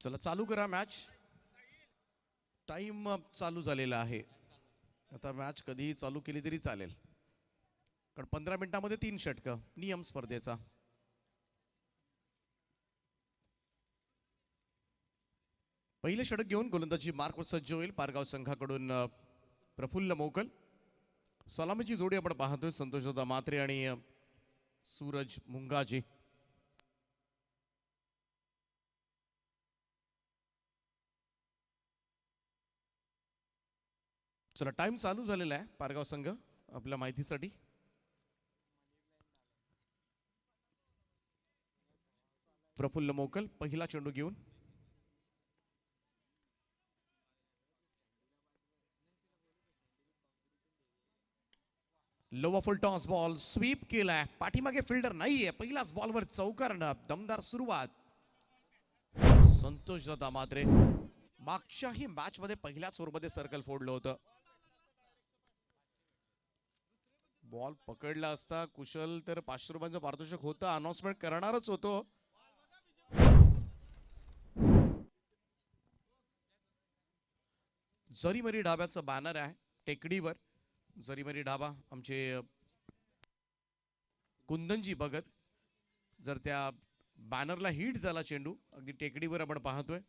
चला चालू करा मॅच. टाइम चालू झालेला आहे. आता मॅच कधीही चालू केली तरी चालेल, कारण 15 मिनिटांमध्ये 3 षटकं नियम स्पर्धेचा. पहिले षटक घेऊन गोलंदाजी मार्कवर सज्ज होईल पारगाव संघाकडून प्रफुल्ल मोकल. सलामीची जोडी आपण पाहतोय संतोषदादा मात्रे आणि सूरज मुंगाजी. चला टाइम चालू झालेला आहे पारगाव संघ आपल्या माहितीसाठी. प्रफुल्ल मोकल पहिला चेंडू घेऊन लोवा फुल टॉस बॉल स्वीप केलाय. पाठीमागे फिल्डर नाहीये. पहिलाच बॉलवर चौकारणं दमदार सुरुवात. संतोषदादा मात्रे मागच्याही मॅच मध्ये पहिल्याच ओव्हरमध्ये सर्कल फोडलं होतं. बॉल पकडला असता कुशल तर 500 रुपयांचं पारितोषिक होतं. अनाउन्समेंट करणारच होतो. जरीमरी ढाब्याचं बॅनर आहे टेकडीवर. जरीमरी ढाबा आमचे कुंदनजी भगत. जर त्या बॅनरला हिट झाला चेंडू अगदी टेकडीवर आपण पाहतोय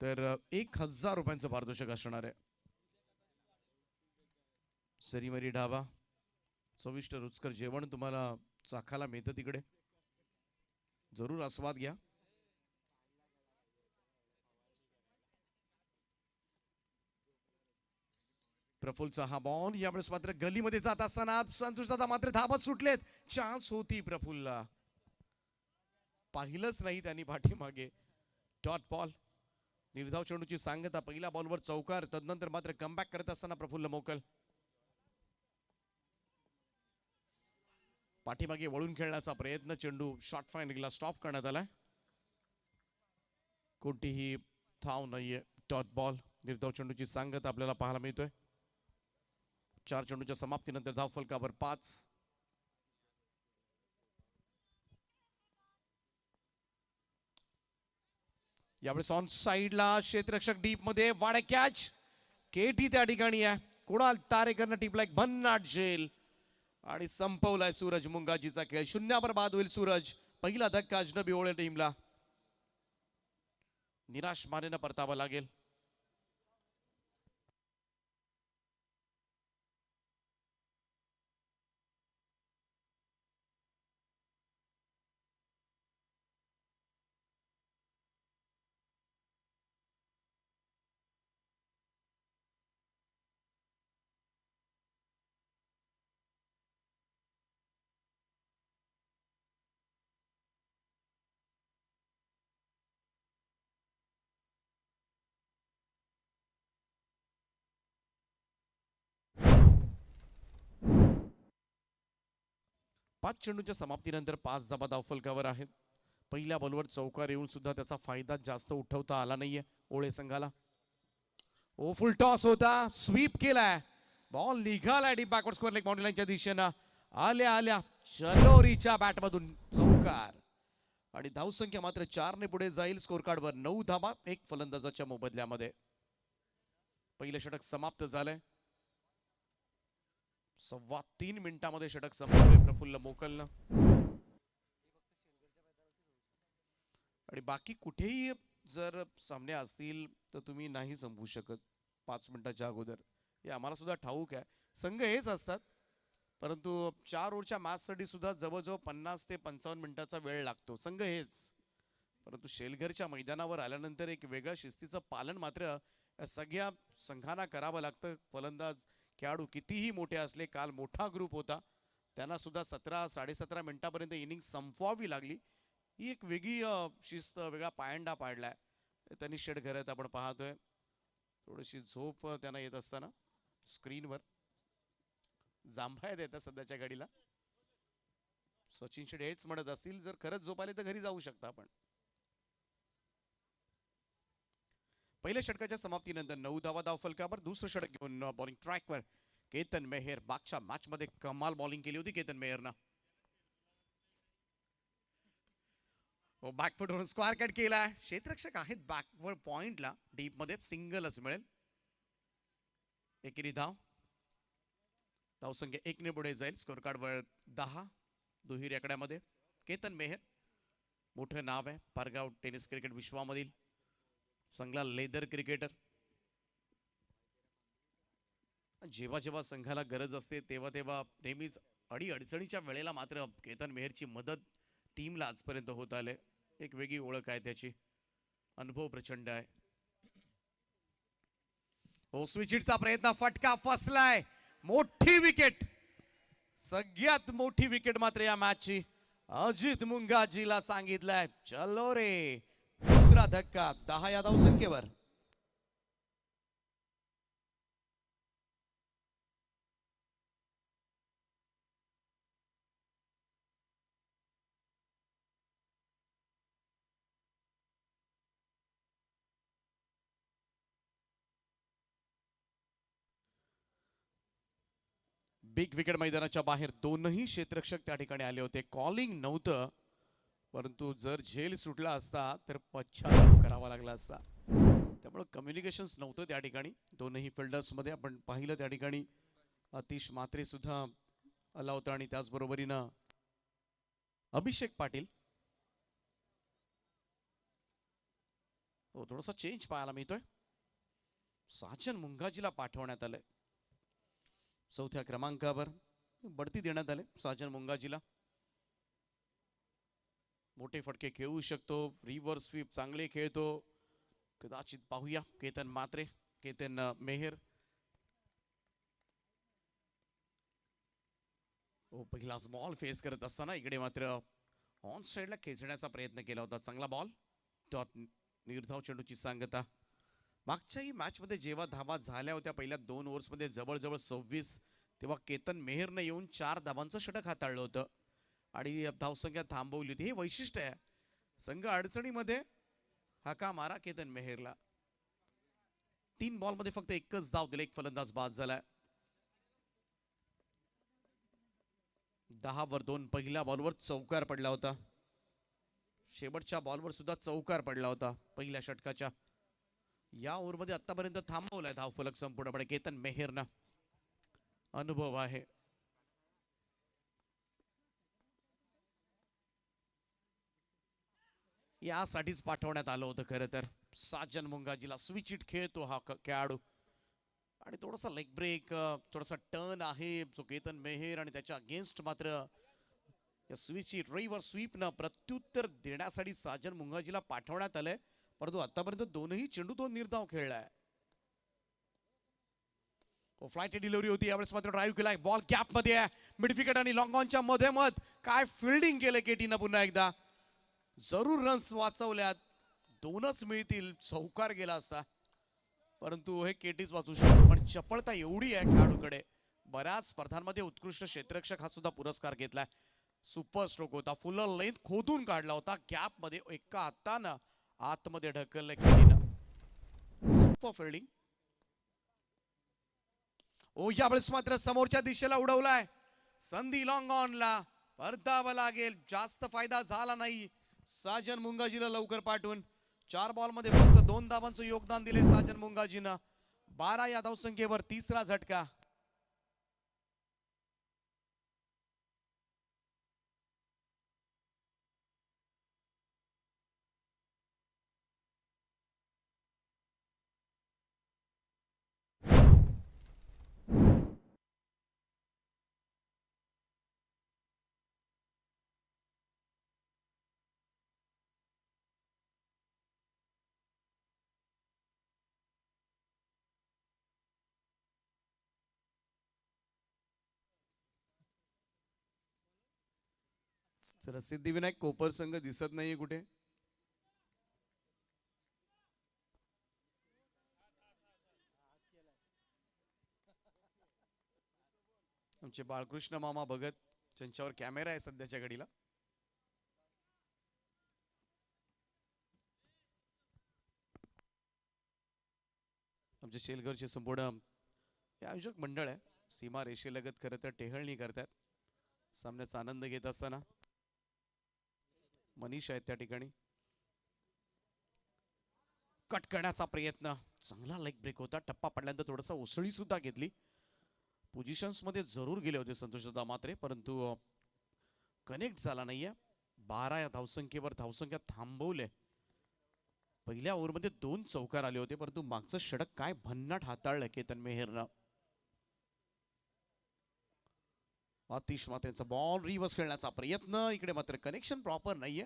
तर 1000 रुपयांचं पारितोषिक असणार आहे. जरीमरी ढाबा चविष्ट रुचकर जेवण तुम्हाला चाखायला मिळतं तिकडे. जरूर आस्वाद घ्या. प्रफुल्लचा हा बॉल यावेळेस मात्र गलीमध्ये जात असताना संतोषदादा मात्र धावत सुटलेत. चान्स होती प्रफुल्लला, पाहिलंच नाही त्यांनी पाठीमागे. डॉट बॉल निर्धाव चेंडूची सांगता. पहिल्या बॉलवर चौकार. तदनंतर मात्र कमबॅक करत असताना प्रफुल्ल मोकल पाठीमागे वळून खेळण्याचा प्रयत्न. चेंडू शॉर्ट फायनलला स्टॉप करण्यात आलाय. कोणतीही धाव नाहीये. डॉट बॉल निर्धाव चेंडूची सांगता आपल्याला पाहायला मिळतोय. 4 चेंडूच्या समाप्तीनंतर धाव फलकावर 5. यावेळेस ऑन साइडला क्षेत्ररक्षक डीप मध्ये वाडे कॅच. केटी त्या ठिकाणी आहे. कुणाल तारेकरनं टिपला एक भन्नाट झेल आणि संपवलाय सूरज मुंगाजीचा खेळ. 0 बाद होईल सूरज. पहिला धक्का अजनबी ओळे टीमला. निराश मानेनं परतावं लागेल. पाच चेंडूच्या समाप्तीनंतर 5 धावा धावफलकावर आहेत. पहिल्या बॉलवर चौकार येऊन सुद्धा त्याचा फायदा जास्त उठवता आला नाहीये ओळे संघाला. ओ फुल टॉस होता. स्वीप केलाय. बॉल निघालाय deep backward square leg boundary लाईनच्या दिशेनं. आल्या चलोरीच्या बॅटमधून चौकार आणि धावसंख्या मात्र 4 ने पुढे जाईल. स्कोर कार्डवर 9 धावा 1 फलंदाजाच्या मोबदल्यामध्ये. पहिलं षटक समाप्त झालंय. 3.25 मिनिटांमध्ये षटक संपवले प्रफुल्ल मोकलनं. आणि बाकी कुठेही जर सामने असतील तर तुम्ही नाही संपवू शकत 5 मिनिटाच्या अगोदर. हे आम्हाला सुद्धा ठाऊक आहे. संघ हेच असतात, परंतु 4 ओव्हरच्या मॅचसाठी सुद्धा जवळजवळ 50 ते 55 मिनिटाचा वेळ लागतो. संघ हेच, परंतु शेलघरच्या मैदानावर आल्यानंतर एक वेगळ्या शिस्तीचं पालन मात्र सगळ्या संघांना करावं लागतं. फलंदाज खेळाडू कितीही मोठे असले, काल मोठा ग्रुप होता, त्यांना सुद्धा 17-17.5 मिनिटापर्यंत इनिंग संपवावी लागली. ही एक वेगळी शिस्त, वेगळा पायंडा पाडलाय त्यांनी शेड घरात आपण पाहतोय. थोडीशी झोप त्यांना येत असताना स्क्रीनवर जांभळ्यात येतात सध्याच्या घडीला. सचिन शेड हेच म्हणत असतील, जर खरंच झोप आली तर घरी जाऊ शकता आपण. पहिल्या षटकाच्या समाप्तीनंतर 9 धावा धावफलकावर. दुसरं षटक घेऊन बॉलिंग ट्रॅकवर केतन मेहर. मागच्या मॅच मध्ये कमाल बॉलिंग केली होती केतन मेहरनं. बॅकफुटवरून स्क्वेअर कट केलाय. क्षेत्ररक्षक आहेत बॅकवर्ड पॉइंटला, डीप मध्ये सिंगलच मिळेल. एकेरी धाव. धावसंख्या 1 पुढे जाईल. स्कोर कार्डवर 10. दुहेरी आकड्यामध्ये केतन मेहर मोठं नाव आहे पारगाव टेनिस क्रिकेट विश्वामधील. चांगला लेदर क्रिकेटर. जेव्हा जेव्हा संघाला गरज असते तेव्हा तेव्हा नेहमीच अडचणीच्या वेळेला मात्र केतन मेहरची मदत टीमला आजपर्यंत होत आले. एक वेगळी ओळख आहे त्याची. अनुभव प्रचंड आहे. स्विचिटचा प्रयत्न, फटका फसलाय. मोठी विकेट, सगळ्यात मोठी विकेट मात्र या मॅचची अजित मुंगाजीला सांगितलंय चलो रे. दुसरा धक्का 10 या धावसंख्येवर. बिग विकेट मैदानाच्या बाहेर दोनही क्षेत्ररक्षक त्या ठिकाणी आले होते. कॉलिंग नव्हतं, परंतु जर झेल सुटला असता तर पश्चाताप करावा लागला असता. त्यामुळे कम्युनिकेशन्स नव्हतं त्या ठिकाणी. दोनही फिल्डर्स मध्ये आपण पाहिलं त्या ठिकाणी आतिश मात्रे सुद्धा आला होता आणि त्याचबरोबरीनं अभिषेक पाटील. थोडासा चेंज पाहायला मिळतोय. साजन मुंगाजीला पाठवण्यात आलंय. चौथ्या क्रमांकावर बढती देण्यात आले साजन मुंगाजीला. मोठे फटके खेळू शकतो. रिव्हर्स स्वीप चांगले खेळतो. कदाचित पाहूया केतन मात्रे, केतन मेहर. पहिलाच बॉल फेस करत असताना इकडे मात्र ऑन साइडला खेचण्याचा प्रयत्न केला होता. चांगला बॉल. डॉट निर्धाव चेंडूची सांगता. मागच्याही मॅच मध्ये जेव्हा धावा झाल्या होत्या पहिल्या 2 ओव्हर्समध्ये जवळजवळ 26, तेव्हा केतन मेहरने येऊन 4 धावांचं षटक हाताळलं होतं आणि धावसंख्या थांबवली होती. हे वैशिष्ट्य आहे. संघ अडचणीमध्ये हाका मारा केतन मेहरला. 3 बॉलमध्ये फक्त एकच धाव दिले. एक फलंदाज बाद झालाय. 10 वर 2 पहिल्या बॉलवर चौकार पडला होता. शेवटच्या बॉलवर सुद्धा चौकार पडला होता पहिल्या षटकाच्या. या ओव्हरमध्ये आतापर्यंत थांबवलाय धावफलक संपूर्णपणे केतन मेहरनं. अनुभव आहे. यासाठीच पाठवण्यात आलं होतं खरं तर. साजन मुंगाजीला स्विच इट खेळतो हा खेळाडू आणि थोडासा लेग ब्रेक, थोडासा टर्न आहे जो केतन मेहर आणि त्याच्या अगेन्स्ट मात्र या स्विच इट रिव्हर स्वीपनं प्रत्युत्तर देण्यासाठी साजन मुंगाजीला पाठवण्यात आलंय. परंतु आतापर्यंत दोनही चेंडू 2 निर्धाव खेळलाय. फ्लाइट डिलिव्हरी होती. यावेळेस मात्र ड्राईव्ह केलाय. बॉल गॅप मध्ये आहे. मिड विकेट आणि लॉंग ऑनच्या मधोमध काय फिल्डिंग केलं केटीनं पुन्हा एकदा. जरूर रन्स वाचवल्यात. 2च मिळतील. चौकार गेला असता, परंतु हे केटीच वाचू शकतो. पण चपळता एवढी आहे खेळाडूकडे. बऱ्याच स्पर्धांमध्ये उत्कृष्ट क्षेत्ररक्षक हा सुद्धा पुरस्कार घेतलाय. सुपर स्ट्रोक होता. फुल लेंथ खोदून काढला होता. गॅप मध्ये एका हातानं आतमध्ये ढकललं केटीनं. Super fielding. यावेळेस मात्र समोरच्या दिशेला उडवलाय. संधी लॉंग ऑनला परतावं लागेल. जास्त फायदा झाला नाही साजन मुंगाजीला लवकर पाठवून. 4 बॉलमध्ये फक्त 2 धावांचं योगदान दिले साजन मुंगाजीनं. 12 या धावसंख्येवर तिसरा झटका. चला, सिद्धिविनायक कोपर संघ दिसत नाहीये कुठे. आमचे बाळकृष्ण मामा भगत त्यांच्यावर कॅमेरा आहे सध्याच्या घडीला. आमचे शेलघरचे संपूर्ण हे आयोजक मंडळ आहे. सीमा रेषेलगत खरं तर टेहळणी करतात सामन्याचा आनंद घेत असताना. मनीष आहेत त्या ठिकाणी. कट करण्याचा प्रयत्न, चांगला लेग ब्रेक होता. टप्पा पडल्यानंतर थोडासा उसळी सुद्धा घेतली. पोझिशन्स मध्ये जरूर गेले होते संतोषदा मात्रे, परंतु कनेक्ट झाला नाहीये. 12 या धावसंख्येवर धावसंख्या थांबवले. पहिल्या ओव्हरमध्ये 2 चौकार आले होते, परंतु मागचं षटक काय भन्नाट हाताळलं केतन मेहरनं. आतिश मात्रेचा बॉल रिव्हर्स खेळण्याचा प्रयत्न, इकडे मात्र कनेक्शन प्रॉपर नाहीये.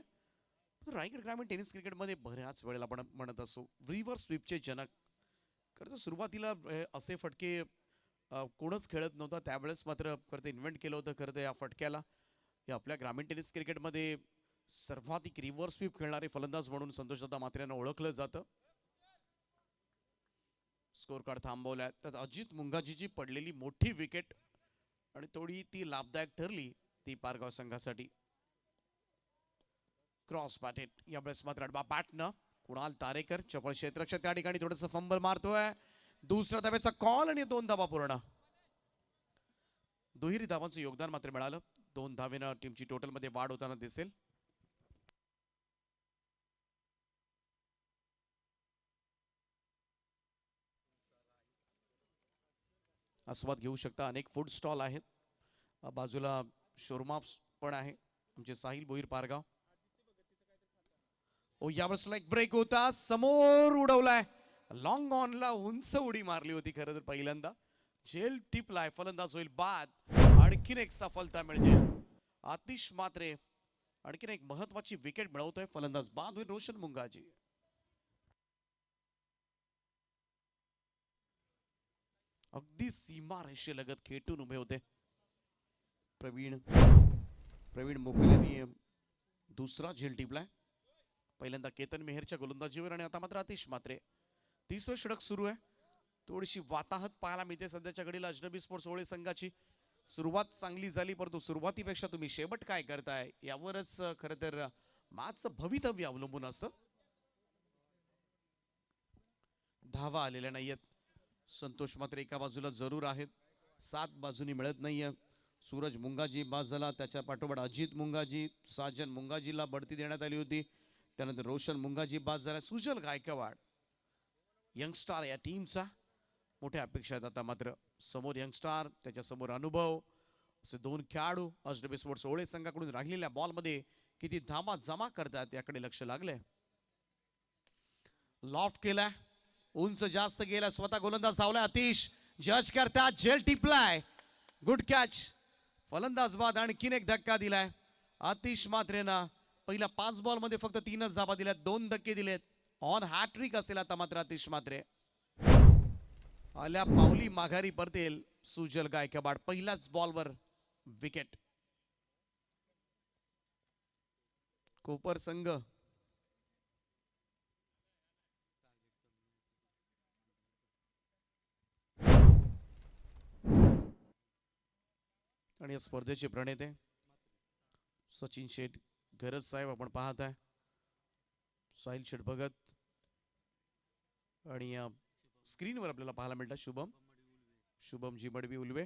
रायगड ग्रामीण टेनिस क्रिकेटमध्ये बऱ्याच वेळेला आपण म्हणत असो रिव्हर्स स्वीपचे जनक. खरं तर सुरुवातीला असे फटके कोणच खेळत नव्हता, त्यावेळेस मात्र खरं तर इन्व्हेंट केलं होतं खरं तर या फटक्याला. हे आपल्या ग्रामीण टेनिस क्रिकेटमध्ये सर्वाधिक रिव्हर्स स्वीप खेळणारे फलंदाज म्हणून संतोषदादा मात्रे यांना ओळखलं जातं. स्कोर कार्ड थांबवलाय. तर अजित मुंगाजीची पडलेली मोठी विकेट आणि थोडी ती लाभदायक ठरली ती पारगाव संघासाठी. क्रॉस बॅटेड, यावेळेस मात्र अडबा बॅटनं कुणाल तारेकर चपळ क्षेत्ररक्षक त्या ठिकाणी थोडंसं फंबल मारतोय. दुसऱ्या धाब्याचा कॉल आणि 2 धाबा पूर्ण. दुहेरी धावांचं योगदान मात्र मिळालं. 2 धावेनं टीमची टोटल मध्ये वाढ होताना दिसेल. आस्वाद घेऊ शकता. अनेक फूड स्टॉल आहेत बाजूला, शोरमा पण आहे. आमचे साहिल भोईर पारगाव. ओ यावेळेस लाईक ब्रेक होता, समोर उडवलाय. लॉंग ऑनला उंच उडी मारली होती खरं तर पहिल्यांदा. झेल टिपलाय, फलंदाज होईल बाद. आणखीन एक सफलता मिळते. आतिश मात्रे आणखीन एक महत्वाची विकेट मिळवतोय. फलंदाज बाद होईल रोशन मुंगाजी. अगदी सीमा रेषेलगत खेटून उभे होते. प्रवीण मोकलेनी दुसरा झेल टिपलाय. पहिल्यांदा केतन मेहरच्या गोलंदाजीवर आणि आता मात्र आतिश मात्रे. तिसरं षटक सुरू आहे. थोडीशी वाताहत पाहायला मिळते सध्याच्या घडीला अजनबी स्पोर्ट्स ओळे संघाची. सुरुवात चांगली झाली, परंतु सुरुवातीपेक्षा तुम्ही शेवट काय करताय यावरच खरं तर माझं भवितव्य अवलंबून असं. धावा आलेल्या नाहीयेत. संतोष मात्र एका बाजूला जरूर आहेत, 7 बाजूनी मिळत नाहीये. सूरज मुंगाजी बाद झाला, त्याच्या पाठोपाठ अजित मुंगाजी, साजन मुंगाजीला बढती देण्यात आली होती. त्यानंतर रोशन मुंगाजी बाद झाला. सुजल गायकवाड यंगस्टार या टीमचा. मोठ्या अपेक्षा आहेत आता मात्र. समोर यंगस्टार, त्याच्या समोर अनुभव, असे 2 खेळाडू. अजनबी स्पोर्ट्स ओळे संघाकडून राहिलेल्या बॉलमध्ये किती धावा जमा करतात याकडे लक्ष लागले. लॉफ्ट केलाय, उंच जास्त गेला, स्वतः गोलंदाज धावलाय. आतिश जज करतात, झेल टिपलाय. Good catch. फलंदाज बाद. आणखीन एक धक्का दिलाय आतिश मात्रेना. पहिल्या 5 बॉल मध्ये फक्त 3च धाबा दिल्यात, 2 धक्के दिलेत. ऑन हॅट्रिक असेल आता मात्र आतिश मात्रे. आल्या पावली माघारी परतेल सुजल गायकवाड. पहिल्याच बॉलवर विकेट. कोपर संघ आणि या स्पर्धेचे प्रणेते सचिन शेठ गरज साहेब आपण पाहत आहे. साहिल शेठ भगत आणि स्क्रीनवर आपल्याला पाहायला मिळतात शुभमजी मडवी उलवे.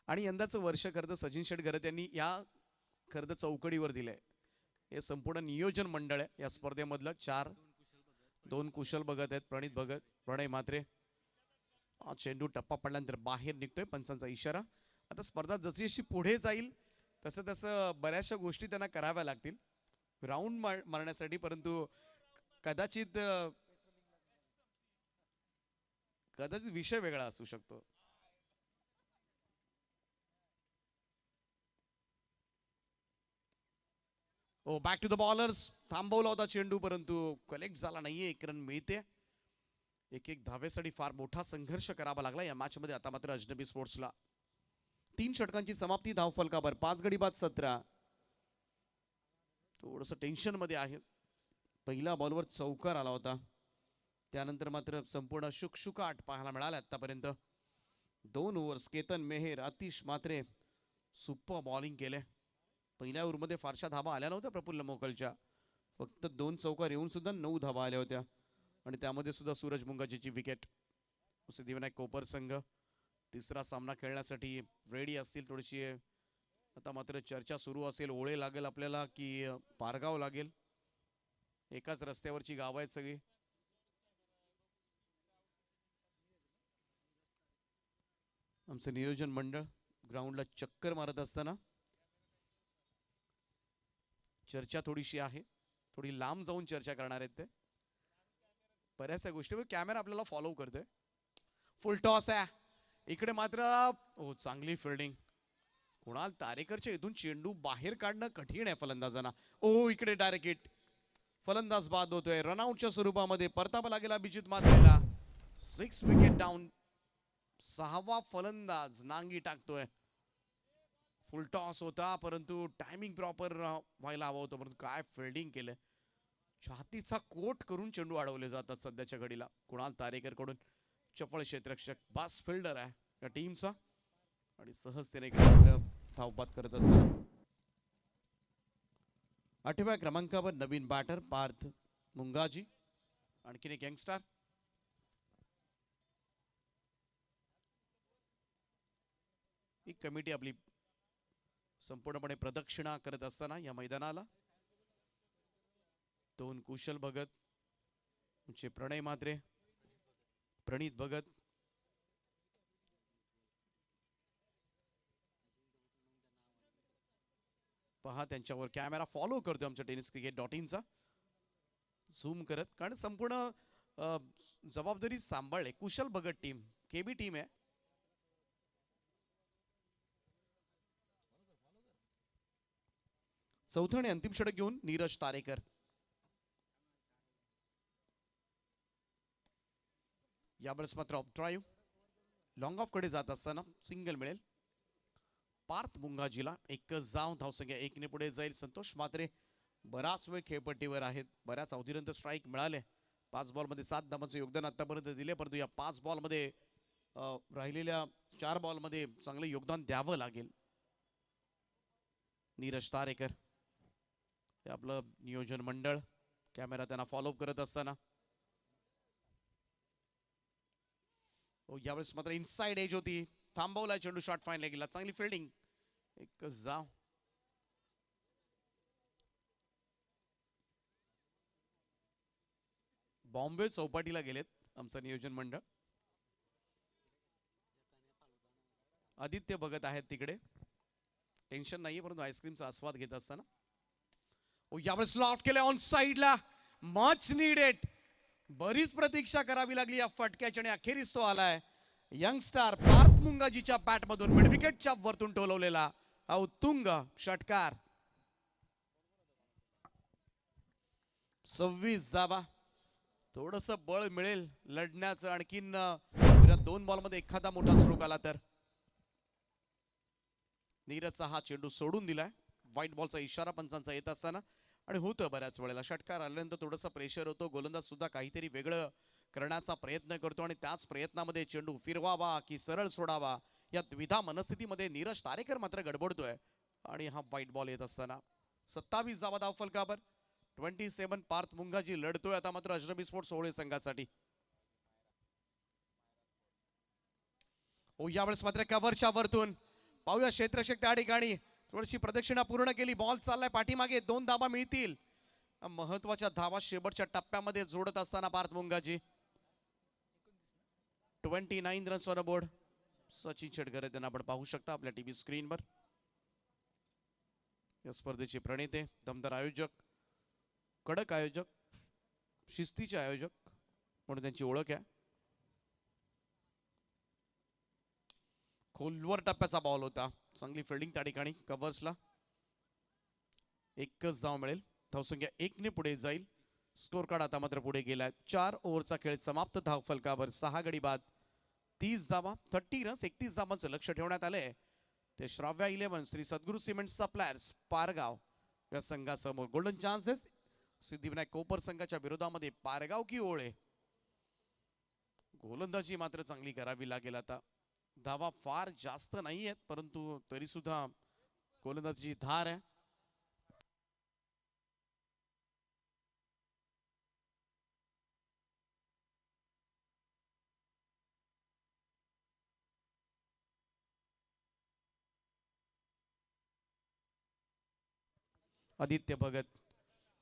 आणि यंदाचं वर्ष खरं तर सचिन शेठ गरत यांनी या खरं तर चौकडीवर दिलंय. हे संपूर्ण नियोजन मंडळ आहे या स्पर्धेमधलं. 2 कुशल भगत आहेत, प्रणित भगत, प्रणय म्हात्रे. चेंडू टप्पा पडल्यानंतर बाहेर निघतोय, पंचांचा इशारा. आता स्पर्धा जशी जशी पुढे जाईल तसं तसं बऱ्याचशा गोष्टी त्यांना कराव्या लागतील राऊंड मारण्यासाठी, परंतु कदाचित विषय वेगळा असू शकतो. ओ बॅक टू द बॉलर्स. थांबवला होता चेंडू, परंतु कलेक्ट झाला नाहीये. 1 रन मिळते. 1 धावेसाठी फार मोठा संघर्ष करावा लागला या मॅच मध्ये. आता मात्र अजनबी स्पोर्ट्सला 3 षटकांची समाप्ती धावफलकावर. 5 गडी बाद 17. थोडस टेन्शन मध्ये आहे. पहिल्या बॉलवर चौकार आला होता, त्यानंतर मात्र संपूर्ण शुकशुकाट पाहायला मिळाला आतापर्यंत. 2 ओव्हर्स केतन मेहर, आतिश मात्रे सुपर बॉलिंग केले. पहिल्या ओव्हरमध्ये फारशा धावा आल्या नव्हत्या प्रफुल्ल मोकलच्या, फक्त 2 चौकार येऊन सुद्धा 9 धावा आल्या होत्या आणि त्यामध्ये सुद्धा सूरज मुंगाजीची विकेट. सिद्धिविनायक कोपर संघ तिसरा सामना खेळण्यासाठी रेडी असतील. थोडीशी आता मात्र चर्चा सुरू असेल, ओळे लागेल आपल्याला की पारगाव लागेल. एकाच रस्त्यावरची गाव आहेत सगळी. आमचं नियोजन मंडळ ग्राउंडला चक्कर मारत असताना चर्चा थोडीशी आहे, थोडी लांब जाऊन चर्चा करणार आहेत ते. बऱ्याचशा गोष्टीवर कॅमेरा आपल्याला फॉलो करतोय. फुल टॉस आहे इकडे मात्र. हो, चांगली फिल्डिंग. कुणाल तारेकरच्या इथून चेंडू बाहेर काढणं कठीण आहे फलंदाजांना. ओ, इकडे डायरेक्ट हिट. फलंदाज बाद होतोय रनआउटच्या स्वरूपामध्ये. परतावा लागेल अभिजित मात्रेला. 6 विकेट डाऊन. 6वा फलंदाज नांगी टाकतोय. फुल टॉस होता परंतु टायमिंग प्रॉपर व्हायला हवं होतं, परंतु काय फिल्डिंग केलं. छातीचा कोट करून चेंडू अडवले जातात सध्याच्या घडीला कुणाल तारेकर कडून. चपळ क्षेत्ररक्षक बास फिल्डर आहे या टीमचा आणि सहजतेने धावपात करत असताना 8व्या क्रमांकावर नवीन बॅटर पार्थ मुंगाजी. आणखीन एक यंगस्टर. ही कमिटी आपली संपूर्णपणे प्रदक्षिणा करत असताना या मैदानाला 2 कुशल भगत, प्रणय म्हात्रे, प्रणित भगत, पहा त्यांच्यावर कॅमेरा फॉलो करतो आमच्या tenniscricket.in चा झूम करत, कारण संपूर्ण जबाबदारी सांभाळले. कुशल भगत टीम केबी टीम आहे. चौथं आणि अंतिम षटक घेऊन नीरज तारेकर. यावेळेस मात्र ऑफ ड्राईव्ह लॉंग ऑफ कडे जात असताना सिंगल मिळेल पार्थ मुंगाजीला. एकच धाव. धावसंख्या 1 ने पुढे जाईल. संतोष म्हात्रे बराच वेळ खेळपट्टीवर आहेत. बऱ्याच अवधीनंतर स्ट्राईक मिळाले. 5 बॉलमध्ये 7 धावांचं योगदान आतापर्यंत दिले, परंतु या 5 बॉलमध्ये राहिलेल्या 4 बॉलमध्ये चांगलं योगदान द्यावं लागेल. नीरज तारेकर हे आपलं नियोजन मंडळ. कॅमेरा त्यांना फॉलो करत असताना यावेळेस मात्र इनसाइड एज होती. थांबवला चेंडू. शॉट फाईनला गेला. चांगली फिल्डिंग. एकच जाव. बॉम्बे चौपाटीला गेलेत आमचं नियोजन मंडळ. आदित्य बघत आहेत तिकडे. टेन्शन नाहीये, परंतु आईस्क्रीमचा आस्वाद घेत असताना यावेळेस लॉफ्ट केलं ऑन साइडला. Much needed. बरीच प्रतीक्षा करावी लागली या फटक्याची आणि अखेरीस तो आलाय. यंगस्टार पार्थ मुंगाजीच्या बॅट मधून मिड विकेटच्या वरतून टोलवलेला हा उत्तुंग षटकार. 26 धावा. थोडस बळ मिळेल लढण्याचं. आणखीन 2 बॉलमध्ये एखादा मोठा स्ट्रोक आला तर. नीरजचा हा चेंडू सोडून दिलाय. व्हाईट बॉलचा इशारा पंचांचा येत असताना आणि होतं बऱ्याच वेळेला षटकार आल्यानंतर थोडंसं प्रेशर होतो. गोलंदाज सुद्धा काहीतरी वेगळं करण्याचा प्रयत्न करतो आणि त्याच प्रयत्नामध्ये चेंडू फिरवावा की सरळ सोडावा या द्विधा मनस्थितीमध्ये नीरज तारेकर मात्र गडबडतोय आणि हा व्हाईट बॉल येत असताना 27 धावा धाव फलकावर. 27 पार्थ मुंगाजी लढतोय आता मात्र अजरबी स्पोर्ट्स ओळे संघासाठी. यावेळेस मात्र कव्हरच्या वरतून पाहूया क्षेत्ररक्षक त्या ठिकाणी थोडीशी प्रदक्षिणा पूर्ण केली. बॉल चाललाय पाठीमागे. 2 धावा मिळतील. महत्वाच्या धावा शेवटच्या टप्प्यामध्ये जोडत असताना Parth Mungaji. 29 runs on board. Sachin Shetkar त्यांना आपण पाहू शकता आपल्या टीव्ही स्क्रीनवर. या स्पर्धेचे प्रणेते, दमदार आयोजक, कडक आयोजक, शिस्तीचे आयोजक म्हणून त्यांची ओळख आहे. खोलवर टप्प्याचा बॉल होता. चांगली फिल्डिंग त्या ठिकाणी कव्हर्सला. एकच धाव मिळेल. धावसंख्या 1 ने पुढे जाईल. स्कोर कार्ड आता मात्र पुढे गेलाय. 4 ओव्हरचा खेळ समाप्त. धाव फलकावर 6 गडी बाद 30 धावा. 30 रन्स 31 धावांचं लक्ष ठेवण्यात आलंय. ते श्राव्या 11 श्री सद्गुरू सिमेंट सप्लायर्स पारगाव या संघासमोर. गोल्डन चान्सेस सिद्धिविनायक कोपर संघाच्या विरोधामध्ये पारगाव की ओळे. गोलंदाजी मात्र चांगली करावी लागेल आता. धावा फार जास्त नाही आहेत, परंतु तरी सुद्धा गोलंदाजी धार आहे. आदित्य भगत.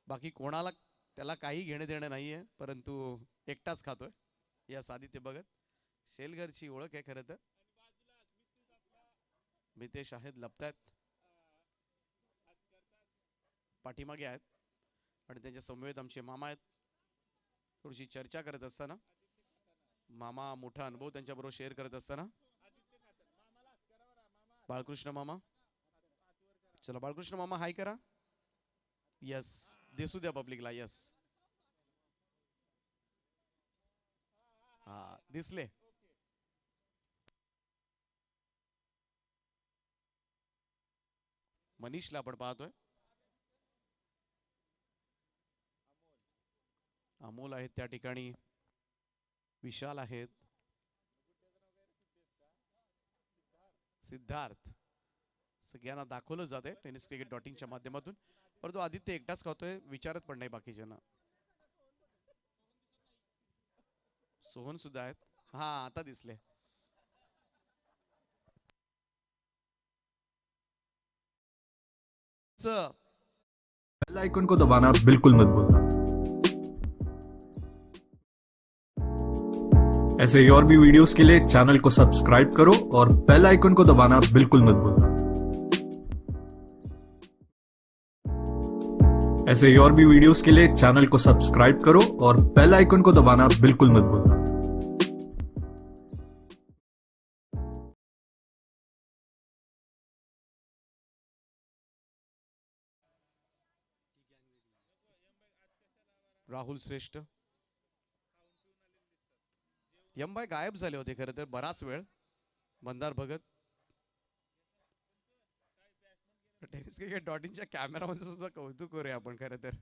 बाकी कोणाला त्याला काही घेणं देणं नाहीये, परंतु एकटाच खातोय. यस, आदित्य भगत शेलघरची ओळख आहे खरं तर. मितेश आहेत, लपतायत, पाठीमागे आहेत आणि त्यांच्या समवेत आमचे मामा आहेत. थोडीशी चर्चा करत असताना मामा मोठा अनुभव त्यांच्याबरोबर शेअर करत असताना बाळकृष्ण मामा, चला बाळकृष्ण मामा हाय करा. यस, दिसू द्या पब्लिकला. यस, हा दिसले. मनीषला आपण पाहतोय. अमोल आहेत त्या ठिकाणी, विशाल आहेत, सिद्धार्थ. सगळ्यांना दाखवलं जाते टेनिस क्रिकेट डॉटिंगच्या माध्यमातून, परंतु आदित्य एकटाच खातोय, विचारत पण नाही बाकीच्यांना. सोहन सुद्धा आहेत. हा आता दिसले. बेल आइकन को दबाना बिल्कुल मत भूलना। ऐसे ही और भी वीडियोस के लिए चैनल को सब्सक्राइब करो और बेल आइकन को दबाना बिल्कुल मत भूलना। ऐसे ही और भी वीडियोस के लिए चैनल को सब्सक्राइब करो और बेल आइकन को दबाना बिल्कुल मत भूलना। राहुल श्रेष्ठ. यमबाई गायब झाले होते खरं तर बराच वेळ. मंदार भगत. टेनिस क्रिकेट डॉटिंगच्या कॅमेरामध्ये सुद्धा कौतुक करूया आपण. खरं तर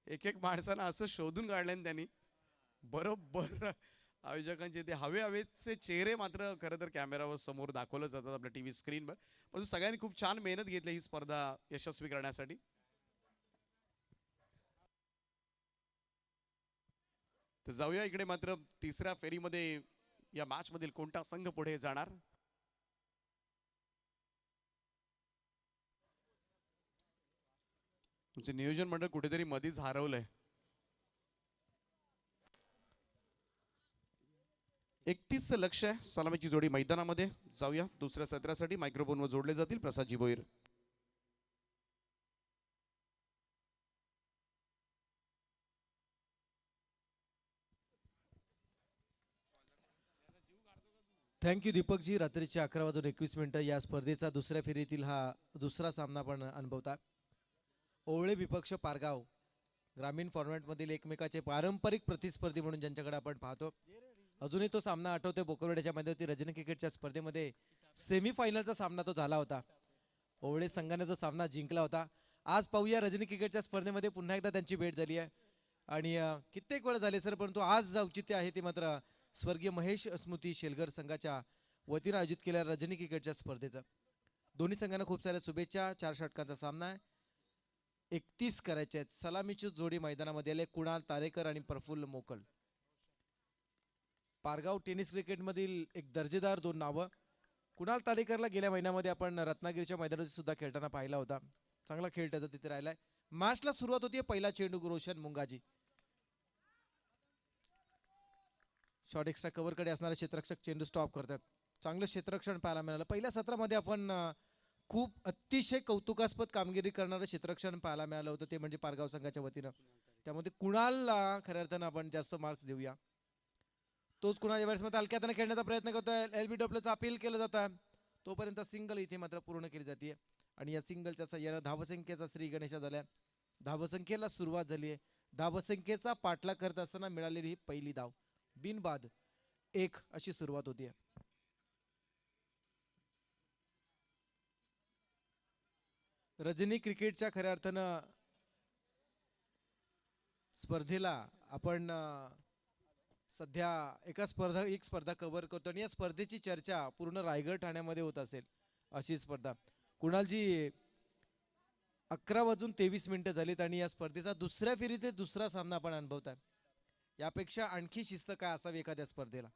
एक एक माणसानं असं शोधून काढलं त्यांनी, बरोबर आयोजकांचे ते हवे हवेचे चेहरे मात्र खरं तर कॅमेरावर समोर दाखवलं जातात आपल्या टीव्ही स्क्रीनवर. परंतु सगळ्यांनी खूप छान मेहनत घेतली ही स्पर्धा यशस्वी करण्यासाठी. तर जाऊया इकडे मात्र तिसऱ्या फेरीमध्ये या मॅच मधील कोणता संघ पुढे जाणार. तुमचे नियोजन मंडळ कुठेतरी मधीच हरवलंय. 31 लक्ष आहे. सलामीची जोडी मैदानामध्ये. जाऊया दुसऱ्या सत्रासाठी. मायक्रोफोनवर जोडले जातील प्रसादजी भोईर. थँक्यू दीपकजी. रात्रीचे 11:21 या स्पर्धेचा दुसऱ्या फेरीतील हा दुसरा सामना आपण अनुभवता. ओवळे विपक्ष पारगाव ग्रामीण फॉर्मॅटमधील एकमेकाचे पारंपरिक प्रतिस्पर्धी म्हणून ज्यांच्याकडे आपण पाहतो. अजूनही तो सामना आठवतोय. बोकरवाड्याच्या मैदानावरती रजनी क्रिकेटच्या स्पर्धेमध्ये सेमीफायनलचा सामना तो झाला होता. ओवळे संघाने तो सामना जिंकला होता. आज पाहूया रजनी क्रिकेटच्या स्पर्धेमध्ये पुन्हा एकदा त्यांची भेट झाली आहे आणि कित्येक वेळ झाले सर, परंतु आज औचित्य आहे ते मात्र स्वर्गीय महेश स्मृती शेलघर संघाच्या वतीने आयोजित केलेल्या रजनी क्रिकेटच्या स्पर्धेचं. दोन्ही संघांना खूप साऱ्या शुभेच्छा. 4 षटकांचा सामना आहे. 31 करायचे आहेत. सलामीची जोडी मैदानामध्ये आले कुणाल तारेकर आणि प्रफुल्ल मोकल. पारगाव टेनिस क्रिकेटमधील एक दर्जेदार 2 नावं. कुणाल तारेकरला गेल्या महिन्यामध्ये आपण रत्नागिरीच्या मैदानावरती सुद्धा खेळताना पाहिला होता. चांगला खेळ त्याचा तिथे राहिलाय. मॅचला सुरुवात होती. पहिला चेंडू रोशन मुंगाजी. शॉर्ट एक्स्ट्रा कव्हरकडे असणारे क्षेत्ररक्षक चेंडू स्टॉप करतात. चांगलं क्षेत्ररक्षण पाहायला मिळालं. पहिल्या सत्रामध्ये आपण खूप अतिशय कौतुकास्पद कामगिरी करणारं क्षेत्ररक्षण पाहायला मिळालं होतं, ते म्हणजे पारगाव संघाच्या वतीनं. त्यामध्ये कुणालला खऱ्या अर्थानं आपण जास्त मार्क्स देऊया. तोच कुणाल यावेळेस मध्ये हलक्या हाताने खेळण्याचा प्रयत्न करतोय. LBWचं अपील केलं जातं. तोपर्यंत सिंगल इथे मात्र पूर्ण केली जाते आणि या सिंगलच्या सहाय्यानं धावसंख्येचा श्री गणेशा झाल्या. धावसंख्येला सुरुवात झाली आहे. धावसंख्येचा पाठलाग करत असताना मिळालेली ही पहिली धाव. बिनबाद 1 अशी सुरुवात होती. रजनी क्रिकेटच्या खऱ्या अर्थानं स्पर्धेला आपण सध्या एक स्पर्धा कव्हर करतो आणि या स्पर्धेची चर्चा पूर्ण रायगड ठाण्यामध्ये होत असेल अशी स्पर्धा. कुणालजी 11:23 झालीत आणि या स्पर्धेचा दुसऱ्या फेरीत दुसरा सामना आपण अनुभवताय. यापेक्षा आणखी शिस्त काय असावी एखाद्या स्पर्धेला.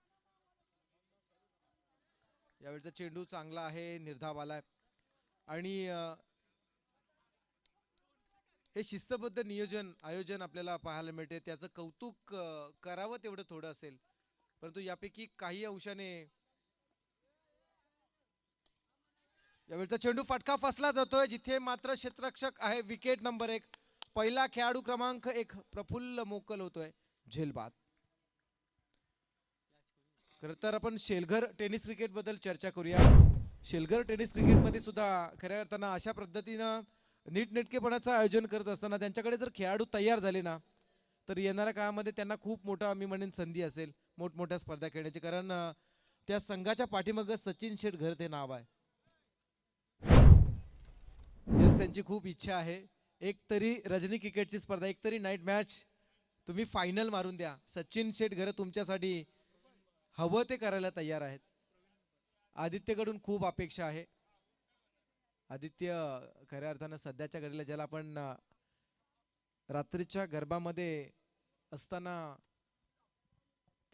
यावेळचा चेंडू चांगला आहे, निर्धाव आलाय आणि हे शिस्तबद्ध नियोजन आयोजन आपल्याला पाहायला मिळते. त्याचं कौतुक करावं तेवढं थोडं असेल, परंतु यापैकी काही अंशाने यावेळचा चेंडू फटका फसला जातोय, जिथे मात्र क्षेत्ररक्षक आहे विकेट नंबर 1. पहिला खेळाडू क्रमांक 1 प्रफुल्ल मोकल होतोय झेलबाद. खरं तर आपण शेलघर टेनिस क्रिकेट बद्दल चर्चा करूया. शेलघर टेनिस क्रिकेट मध्ये सुद्धा खऱ्या अर्थानं अशा पद्धतीनं नीटनेटकेपणाचं आयोजन करत असताना त्यांच्याकडे जर खेळाडू तयार झाले ना, तर येणाऱ्या काळामध्ये त्यांना खूप मोठा मी म्हणेन संधी असेल मोठमोठ्या स्पर्धा खेळण्याची. कारण त्या संघाच्या पाठीमागं सचिन शेठ घर ते नाव आहे. हेच त्यांची खूप इच्छा आहे. एक तरी रजनी क्रिकेटची स्पर्धा, एक तरी नाईट मॅच तुम्ही फायनल मारून द्या. सचिन शेठ घर तुमच्यासाठी हवं ते करायला तयार आहेत. आदित्यकडून खूप अपेक्षा आहे. आदित्य खऱ्या अर्थानं सध्याच्या घडीला ज्याला आपण रात्रीच्या गरबामध्ये असताना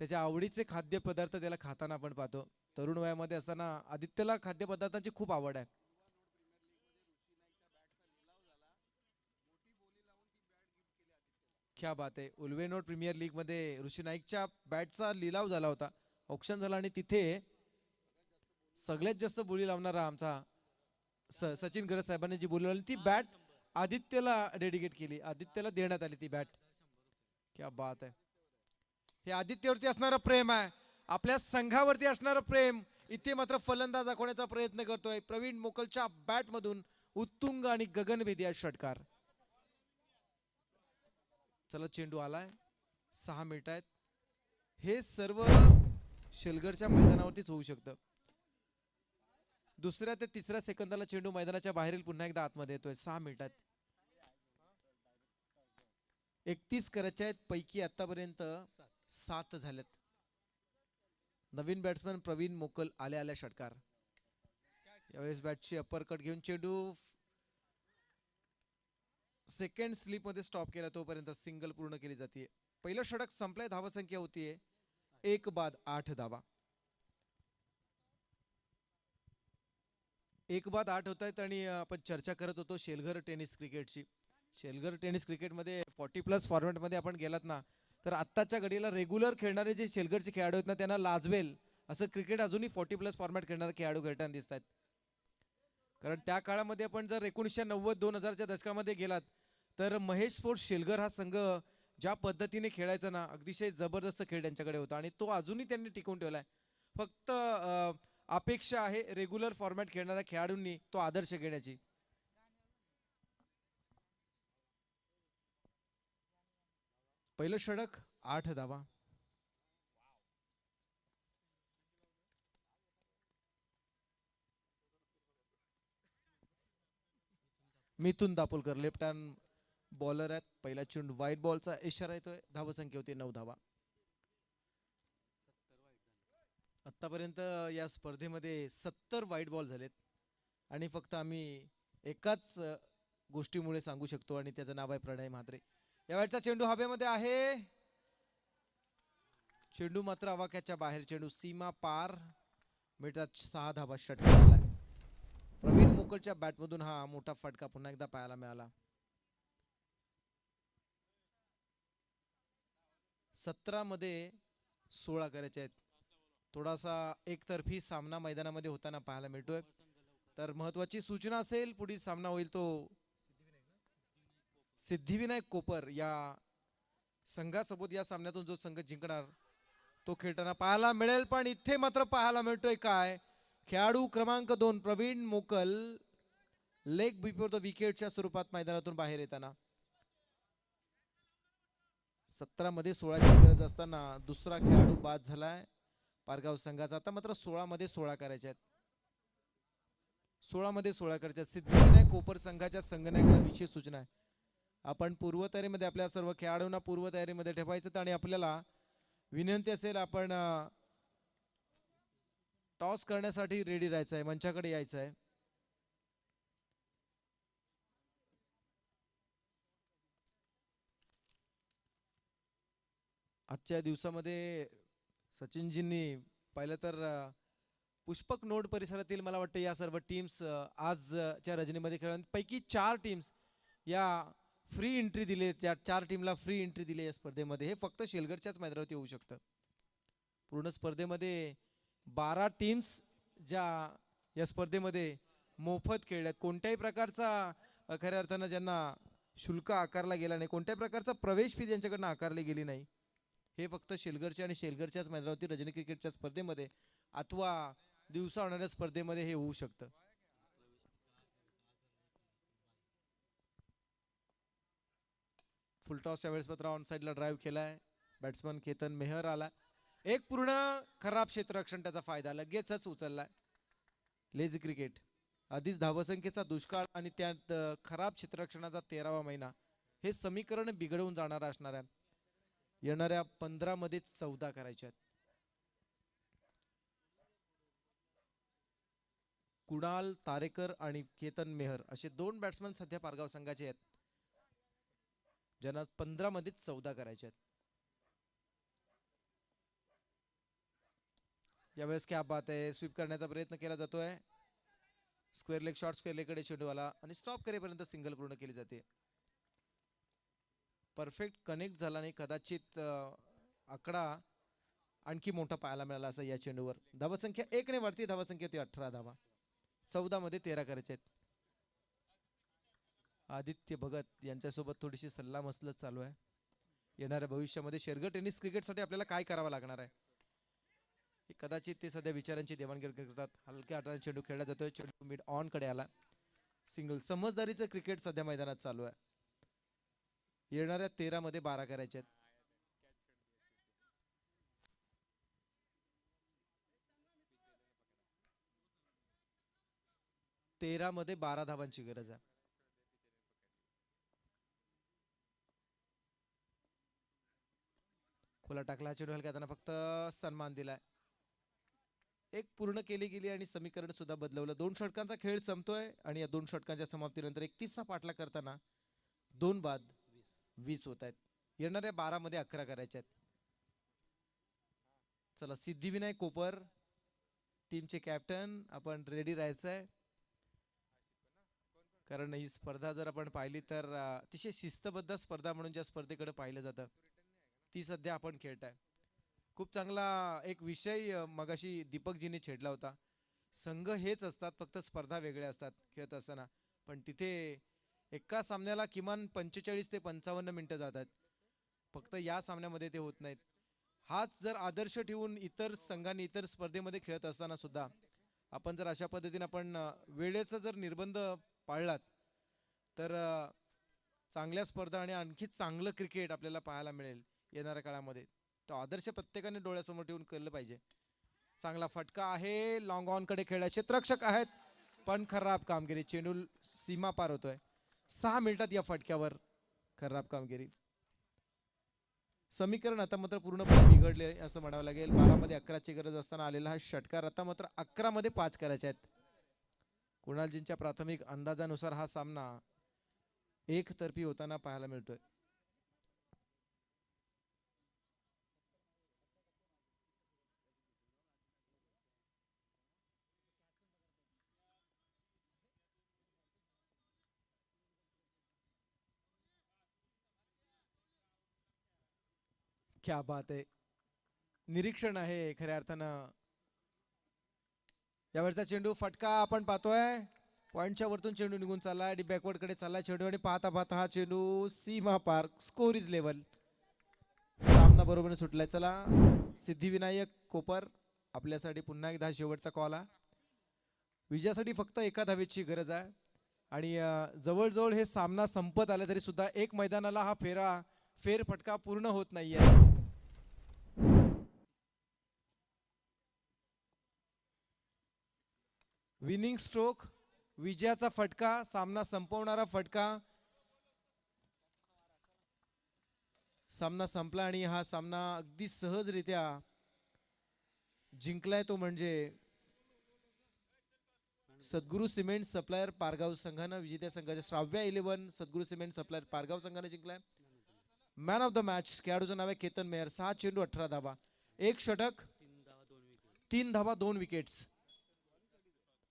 त्याच्या आवडीचे खाद्यपदार्थ त्याला खाताना आपण पाहतो. तरुण वयामध्ये असताना आदित्यला खाद्यपदार्थांची खूप आवड आहे. क्या बात आहे. उल्वेनोर प्रीमियर लीग मध्ये ऋषी नाईकच्या बॅटचा लिलाव झाला होता, ऑक्शन झाला आणि तिथे सगळ्यात जास्त बोली लावणारा आमचा सचिन गरज साहेबांनी जी बोली लावली ती बॅट आदित्यला डेडिकेट केली, आदित्यला देण्यात आली ती बॅट. क्या बात आहे. हे आदित्यवरती असणारं प्रेम आहे, आपल्या संघावरती असणारं प्रेम. इथे मात्र फलंदाज दाखवण्याचा प्रयत्न करतोय प्रवीण मोकलच्या बॅट मधून उत्तुंग आणि गगनभेदी षटकार. चला चेंडू आलाय. 6 मिनिट आहेत. हे सर्व शेलघरच्या मैदानावरतीच होऊ शकतं. दुसऱ्या ते तिसऱ्या सेकंदाला चेंडू मैदानाच्या बाहेरील पुन्हा एकदा आतमध्ये येतोय. 6 मिनिटात 31 करायचे आहेत, पैकी आतापर्यंत 7 झालेत. नवीन बॅट्समॅन प्रवीण मोकल आल्या षटकार. यावेळेस बॅटची अप्पर कट घेऊन चेंडू सेकंड स्लिप मध्ये स्टॉप केला, तोपर्यंत सिंगल पूर्ण केली जाते. पहिलं षटक संपलंय. धावा संख्या होतीये 1 बाद 8 धावा. 1 बाद 8 होत आहेत. आणि आपण चर्चा करत होतो शेलघर टेनिस क्रिकेटची. शेलघर टेनिस क्रिकेटमध्ये 40+ फॉर्मॅटमध्ये आपण गेलात ना, तर आत्ताच्या घडीला रेग्युलर खेळणारे जे शेलघरचे खेळाडू आहेत ना, त्यांना लाजवेल असं क्रिकेट अजूनही 40+ फॉर्मॅट खेळणारे खेळाडू खेळताना दिसत आहेत. कारण त्या काळामध्ये आपण जर 1990-2000च्या दशकामध्ये गेलात तर महेश स्पोर्ट्स शेलघर हा संघ ज्या पद्धतीने खेळायचा ना, अतिशय जबरदस्त खेळ त्यांच्याकडे होता आणि तो अजूनही त्यांनी टिकवून ठेवलाय. फक्त अपेक्षा आहे रेग्युलर फॉर्मॅट खेळणाऱ्या खेळाडूंनी तो आदर्श घेण्याची. पहिलं षटक 8 धावा. मिथुन दापोलकर लेफ्ट हँड बॉलर आहेत. पहिला चेंडू व्हाईट बॉलचा इशारा येतोय. धावा संख्या होती 9 धावा. आतापर्यंत या स्पर्धेमध्ये 70 व्हाईट बॉल झालेत आणि फक्त आम्ही एकाच गोष्टीमुळे सांगू शकतो आणि त्याचं नाव आहे प्रणय म्हात्रे. यावेळचा चेंडू हवेमध्ये आहे. चेंडू मात्र आवाक्याच्या बाहेर. चेंडू सीमा पार. मिळतात 6 धावा. षटकार आलाय. प्रवीण मोकलच्या बॅटमधून हा मोठा फटका पुन्हा एकदा पाहायला मिळाला. 17 मध्ये 16 करायचे आहेत. थोडासा एकतर्फी सामना मैदानामध्ये होताना पाहायला मिळतोय. तर महत्वाची सूचना असेल, पुढील सामना होईल तो सिद्धिविनायक कोपर या संघासोबत. या सामन्यातून जो संघ जिंकणार तो खेळताना पाहायला मिळेल. पण इथे मात्र पाहायला मिळतोय काय, खेळाडू क्रमांक 2 प्रवीण मोकल लेग बिफोर द विकेटच्या स्वरूपात मैदानातून बाहेर येताना. 17 मध्ये 16ची गरज असताना दुसरा खेळाडू बाद झालाय पारगाव संघाचा. आता मात्र 16 मध्ये 16 करायचे आहेत. 16 मध्ये 16 करायचे आहेत. सिद्धिविनायक कोपर संघाच्या संघनायकाला विशेष सूचना आहे, आपण पूर्वतयारीमध्ये आपल्या सर्व खेळाडूंना पूर्वतयारीमध्ये ठेवायचं. आणि आपल्याला विनंती असेल, आपण टॉस करण्यासाठी रेडी राहायचं आहे, मंचाकडे यायचं आहे. आजच्या दिवसामध्ये सचिनजींनी पाहिलं तर पुष्पक नोड परिसरातील मला वाटतं या सर्व टीम्स आजच्या रजनीमध्ये खेळल्यापैकी 4 टीम्स या फ्री एंट्री दिली, त्या 4 टीमला फ्री एंट्री दिली या स्पर्धेमध्ये. हे फक्त शेलगडच्याच मैदानावरती होऊ शकतं. पूर्ण स्पर्धेमध्ये 12 टीम्स ज्या या स्पर्धेमध्ये मोफत खेळल्यात. कोणत्याही प्रकारचा खऱ्या अर्थानं ज्यांना शुल्क आकारला गेला नाही, कोणत्याही प्रकारचा प्रवेश फी त्यांच्याकडनं आकारली गेली नाही. हे फक्त शेलगडच्या आणि शेलगडच्याच मैदानावरती रजनी क्रिकेटच्या स्पर्धेमध्ये अथवा दिवसा होणाऱ्या स्पर्धेमध्ये हे होऊ शकतं. फुलटॉस यावेळेस मात्र ऑन साईडला ड्राईव्ह केलाय. बॅट्समन केतन मेहर आला. एक पूर्ण खराब क्षेत्ररक्षण, त्याचा फायदा लगेचच उचललाय. लेझी क्रिकेट आधीच धावसंख्येचा दुष्काळ आणि त्यात खराब क्षेत्ररक्षणाचा 13वा महिना, हे समीकरण बिघडवून जाणार असणार आहे. येणाऱ्या 15 मध्ये 14 करायचे आहेत. कुणाल तारेकर आणि केतन मेहर असे 2 बॅट्समन सध्या पारगाव संघाचे आहेत, ज्यांना 15 मध्ये 14 करायचे आहेत. यावेळेस क्या बात आहे, स्वीप करण्याचा प्रयत्न केला जातोय. स्क्वेअर लेग शॉट, स्क्वेअर लेगकडे चेंडू आला आणि स्टॉप करेपर्यंत सिंगल पूर्ण केली जाते. परफेक्ट कनेक्ट झाला नाही, कदाचित आकडा आणखी मोठा पाहायला मिळाला असं या चेंडूवर. धावसंख्या 1 ने वाढती, धावसंख्या होती 18 धावा. 14 मध्ये 13 करायचे आहेत. आदित्य भगत यांच्यासोबत थोडीशी सल्ला मसलत चालू आहे. येणाऱ्या भविष्यामध्ये शेरगड टेनिस क्रिकेटसाठी आपल्याला काय करावं लागणार आहे, कदाचित ते सध्या विचारांची देवाणघेवाण करतात. हलक्या हाताने चेंडू खेळला जातोय. चेंडू मिड ऑन कडे आला. सिंगल. समजदारीचं क्रिकेट सध्या मैदानात चालू आहे. येणाऱ्या 13 मध्ये 12 करायचे आहेत. तेरा मध्ये 12 धावांची गरज आहे. खोला टाकला चेंडू, हलक्या हाताने फक्त सन्मान दिलाय. एक पूर्ण केली गेली आणि समीकरण सुद्धा बदलवलं. 2 षटकांचा खेळ संपतोय आणि या 2 षटकांच्या समाप्तीनंतर 31चा पाठला करताना 2 बाद 20 होत आहेत. येणाऱ्या 12 मध्ये 11 करायचे आहेत. चला, सिद्धिविनायक कोपर टीमचे कॅप्टन, आपण रेडी राहायचंय, कारण ही स्पर्धा जर आपण पाहिली तर अतिशय शिस्तबद्ध स्पर्धा म्हणून ज्या स्पर्धेकडे पाहिलं जातं ती सध्या आपण खेळताय. खूप चांगला एक विषय मगाशी दीपकजींनी छेडला होता. संघ हेच असतात, फक्त स्पर्धा वेगळ्या असतात खेळत असताना. पण तिथे एका सामन्याला किमान 45 ते 55 मिनिटं जातात. फक्त या सामन्यामध्ये ते होत नाहीत. हाच जर आदर्श ठेवून इतर संघांनी इतर स्पर्धेमध्ये खेळत असताना सुद्धा आपण जर अशा पद्धतीने आपण वेळेचा जर निर्बंध पाळलात तर चांगल्या स्पर्धा आणि आणखी चांगलं क्रिकेट आपल्याला पाहायला मिळेल येणाऱ्या काळामध्ये. तो आदर्श प्रत्येकाने डोळ्यासमोर ठेवून केलं पाहिजे. चांगला फटका आहे, लॉंग ऑन कडे खेळायचे क्षेत्ररक्षक आहेत, पण खराब कामगिरी. चेंडू सीमा पार होतोय. 6 मिनिटात या फटक्यावर खराब कामगिरी. समीकरण आता मात्र पूर्णपणे बिघडले असं म्हणावं लागेल. 12 मध्ये 11ची गरज असताना आलेला हा षटकार आता मात्र 11 मध्ये 5 करायचे आहेत. कुणालजींच्या प्राथमिक अंदाजानुसार हा सामना एकतर्फी होताना पाहायला मिळतोय. क्या बात आहे, निरीक्षण आहे खऱ्या अर्थानं. यावरचा चेंडू फटका आपण पाहतोय. पॉइंटच्या वरतून चेंडू निघून चालला आणि बॅकवर्ड कडे चालला चेंडू आणि पाहता पाहता हा चेंडू सीमा पार. Score is level. सामना बरोबर सुटलाय. चला, सिद्धिविनायक कोपर आपल्यासाठी पुन्हा एकदा शेवटचा कॉल आहे. विजयासाठी फक्त 1 धावेची गरज आहे आणि जवळजवळ हे सामना संपत आला तरी सुद्धा एक मैदानाला हा फेर फटका पूर्ण होत नाहीये. विनिंग स्ट्रोक, विजयाचा फटका, सामना संपवणारा फटका. सामना संपला आणि हा सामना अगदी सहजरित्या जिंकलाय तो म्हणजे सद्गुरू सिमेंट सप्लायर पारगाव संघानं. विजेत्या संघाच्या श्राव्या 11 सद्गुरू सिमेंट सप्लायर पारगाव संघाने जिंकलाय. मॅन ऑफ द मॅच खेळाडूचं नाव आहे केतन मेहर. 6 चेंडू 18 धावा, 1 षटक, 3 धावा, 2 विकेट्स.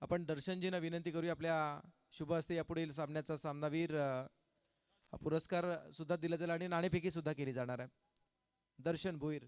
आपण दर्शनजींना विनंती करूया आपल्या शुभ हस्ते यापुढील सामन्याचा सामनावीर हा पुरस्कार सुद्धा दिला जाईल आणि नाणेफेकी सुद्धा केली जाणार आहे. दर्शन भोईर